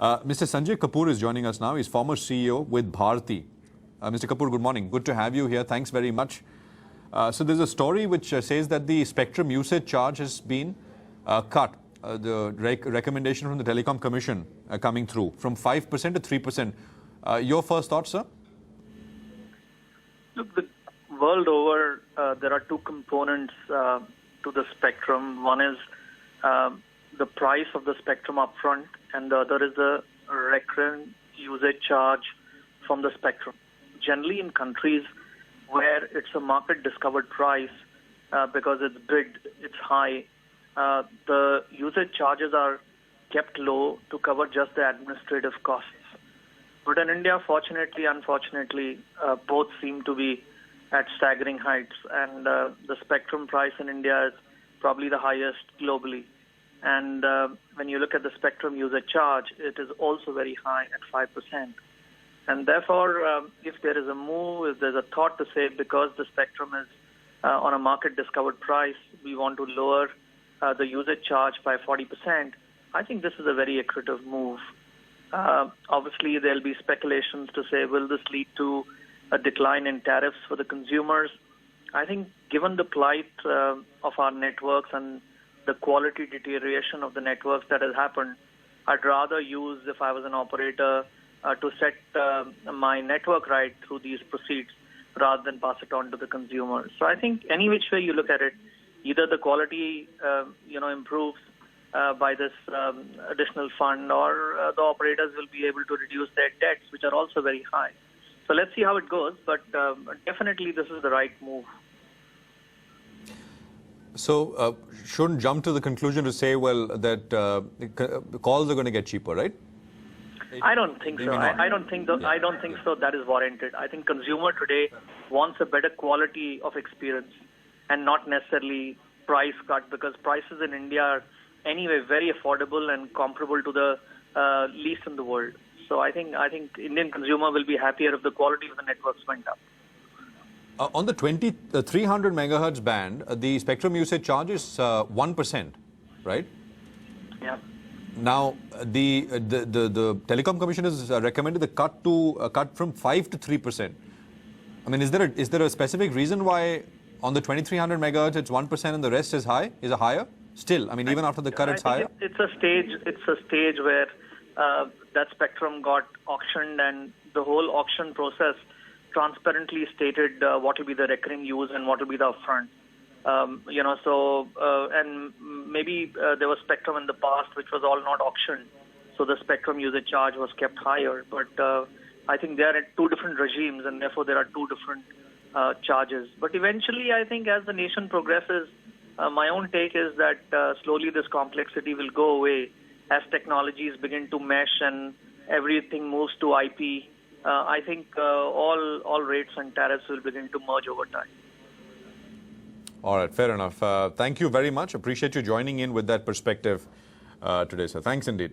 Mr. Sanjay Kapoor is joining us now. He's former CEO with Bharti. Mr. Kapoor, good morning. Good to have you here. Thanks very much. So there's a story which says that the spectrum usage charge has been cut. The recommendation from the Telecom Commission coming through from 5% to 3%. Your first thoughts, sir? Look, the world over, there are two components to the spectrum. One is the price of the spectrum upfront, and the other is the recurrent usage charge from the spectrum. Generally, in countries where it's a market-discovered price, because it's bid, it's high, the usage charges are kept low to cover just the administrative costs. But in India, fortunately, unfortunately, both seem to be at staggering heights, and the spectrum price in India is probably the highest globally. And when you look at the spectrum usage charge, it is also very high at 5%. And therefore, if there is a move, if there's a thought to say because the spectrum is on a market-discovered price, we want to lower the usage charge by 40%, I think this is a very accretive move. Obviously, there'll be speculations to say, will this lead to a decline in tariffs for the consumers? I think given the plight of our networks and the quality deterioration of the networks that has happened, I'd rather use, if I was an operator, to set my network right through these proceeds rather than pass it on to the consumer. So I think any which way you look at it, either the quality improves by this additional fund, or the operators will be able to reduce their debts, which are also very high. So let's see how it goes, but definitely this is the right move. So shouldn't jump to the conclusion to say, well, that calls are going to get cheaper, right? I don't think so. I don't think so. I don't think so. That is warranted. I think consumer today wants a better quality of experience and not necessarily price cut, because prices in India are anyway very affordable and comparable to the least in the world. So I think Indian consumer will be happier if the quality of the networks went up. On the 300 megahertz band, the spectrum usage charge is 1%, right? Yeah. Now, the Telecom Commission has recommended the cut from 5 to 3%. I mean, is there a specific reason why on the 2300 megahertz it's 1% and the rest is higher? Still, I mean, even after the cut, it's higher. It's a stage where that spectrum got auctioned, and the whole auction process transparently stated what will be the recurring use and what will be the upfront. And maybe there was spectrum in the past which was all not auctioned, so the spectrum usage charge was kept higher. But I think they are at two different regimes, and therefore there are two different charges. But eventually, I think as the nation progresses, my own take is that slowly this complexity will go away as technologies begin to mesh and everything moves to IP. I think all rates and tariffs will begin to merge over time. All right, fair enough. Thank you very much. Appreciate you joining in with that perspective today, sir. Thanks indeed.